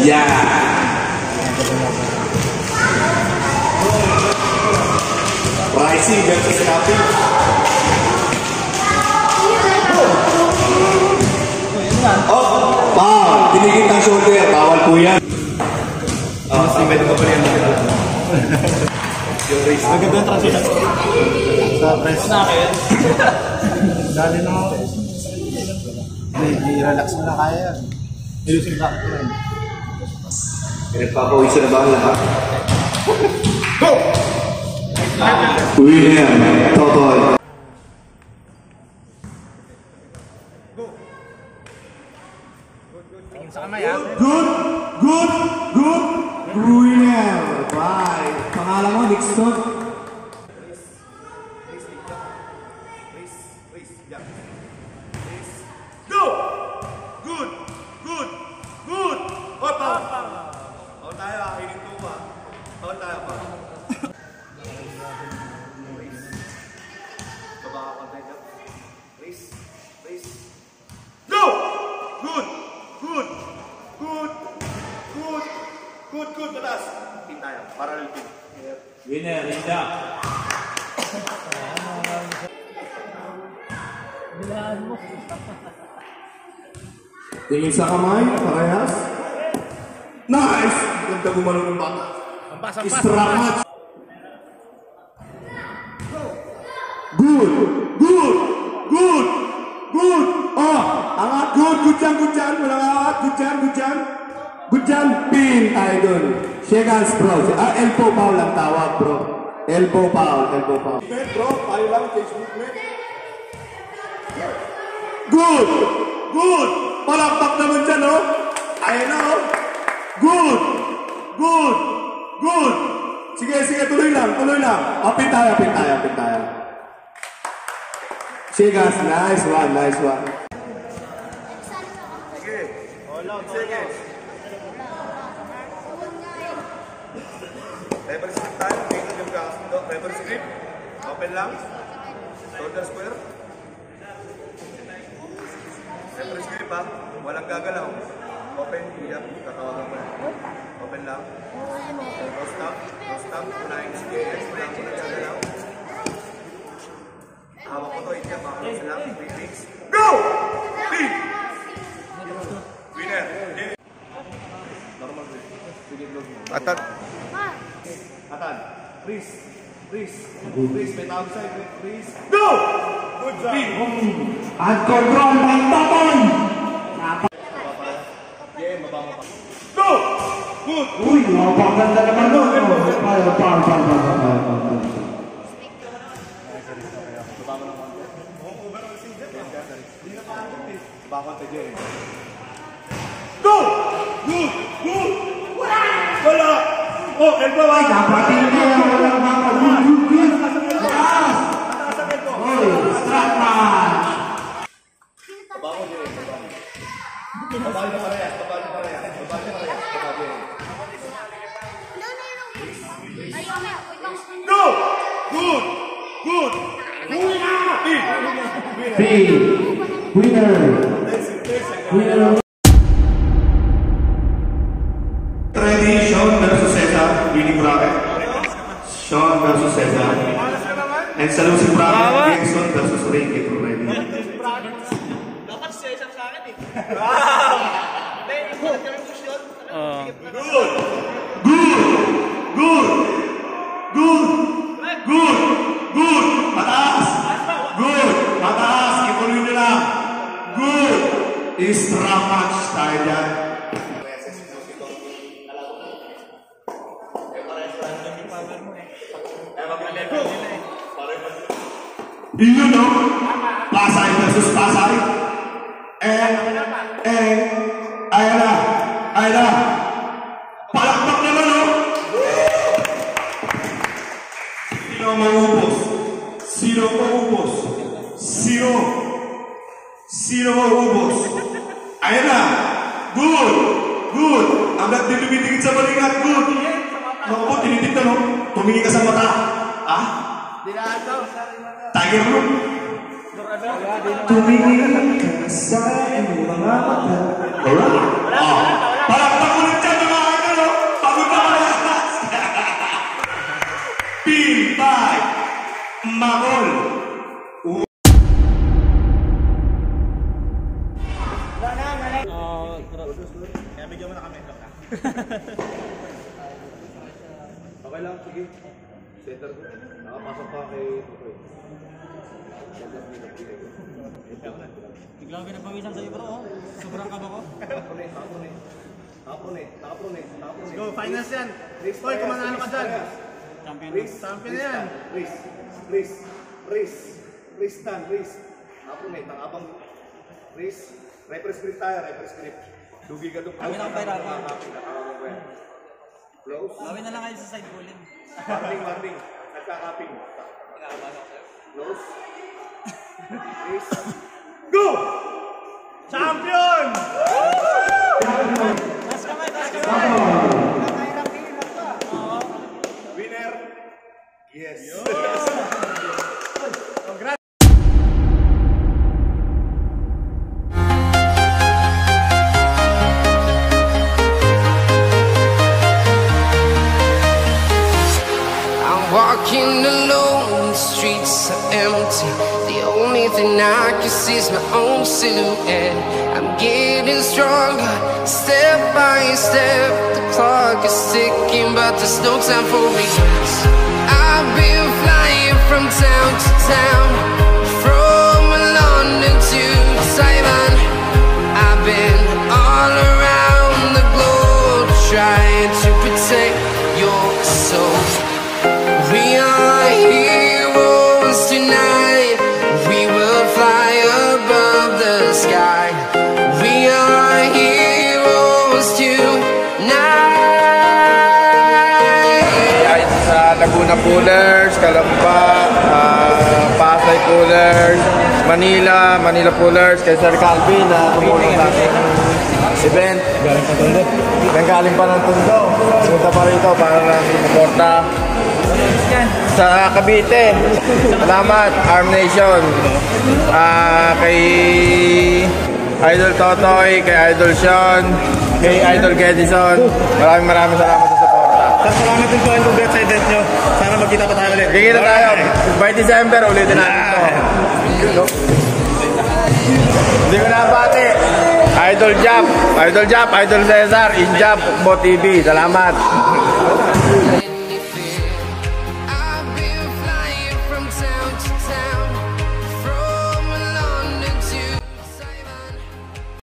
Yeah! Rising versus Capi. Oh! Wow! Dinigit ang shoulder. Bawal po yan. Sabay ko pa rin. Maganda ang transition. Sa press. Dali na ako. I-relax mo na kaya yan. Ilusin ka. Pinagpapawisan na ba ang lahat? Go! William, Totoy. Tingin sa kamay ha. Good! William! Bye! Pangalan mo, Nixon? Go! Good! Hop! Out tayo ha, hinito mo ha. Out tayo pa. Baba ka konti dyan. Race. Go! Good, mataas. Pin tayo, parallel pin. Winner, Linda. Tingin sa kamay, parehas. Nice! Ganda gumalong ng bata. Strap match. Good! Oh! Angat, good dyan. Walang angat, good dyan. Pin tayo dun. Shake hands, bro. Elbow foul lang tawag, bro. Elbow foul. Bro, payo lang, change movement. Good! Palakpak naman dyan, oh. Ayan na, oh. Good! Sige, tuloy lang. Oh, pin tayo. Shake hands, nice one. Sige. Sige. Level script tayo, tingnan yung gakas mo doon. Level script, open lang. Shoulder square. Level script ha, walang gagalaw. Open, yan, katawagan mo na. Open lang. No stop. Unahin experience, wala mo na gagalaw. Hawak ko to, ityap, hawak ko lang. 3 things. Go! Pin! Winner! Normal grip. Atan, freeze, may tawag sa'yo, freeze. Go! Good job! At control ng Totoy! Mababa pa. Go! Good! Uy, mapaganda naman nun. Go! Good! Wala! Oh, elbow ah! Dapatin mo yan! Wala mga good! Lakas! Strap match! Babago din. Babago na parehas. Go! Good! Winner! Ready, Sean versus Cesar, winning bracket. Sean versus Cesar. And sa losing bracket, Jason versus Ricky. Ready. Dapat Cesar sa akin eh. Good! Mataas! Ituloy nyo lang. Good! Strap match tayo dyan. Yun no? Pasay versus Pasay. Ayan na. Palakpak naman no? Sino maubos? Ayan na. Good. Hanggang tinitingin sa balikat. Good. Naku po, tinitignan no? Tumingin ka sa mata. Ha? Tiger bro. Tumingin ka sa iyong mga mata. Alright. Palakpak ulit dyan. Kaya bigyan mo na kami. Okay lang, sige. Center ko. Nakapasok pa kay Tukoy. Center ko na. Biglang pinapawisan sa'yo bro, oh. Sobrang kaba ko. Nakaprone. Go, finals yan. Hoy, kumanalo ka dyan. Champion. Champion na yan. Race stand. Nakaprone, nakabang. Race. Referee script tayo, referee script. Dugi ka doon. Kami na ang pahirapan. Close. Gawin na lang kayo sa side bowling. Warning. Nagkakaping. Close. Race. Go! Champion! Taas kamay! Winner. Yes. Walking alone, the streets are empty. The only thing I can see is my own silhouette. I'm getting stronger, step by step. The clock is ticking, but there's no time for regrets. I've been flying from town to town, from London to Taiwan. I've been all around the globe, trying to protect your soul. We are heroes tonight. We will fly above the sky. We are heroes tonight. Ay sa Laguna Pullers, Calamba, Pasay Pullers, Manila Pullers, kay Sir Calvin na tumulong sa ating event. Galing pa ng Tondo. Pumunta pa rito para suporta sa Cavite. Salamat Arm Nation, kay Idol Totoy, kay Idol Sean, kay Idol Gedison. Maraming salamat sa suporta. Salamat din po and congrats sa event nyo. Sana magkita pa tayo ulit. Kikita tayo by December, ulitin natin ito. Hindi ko nabati. Idol Jap, Idol Cesar, Injap, Bo TV. Salamat.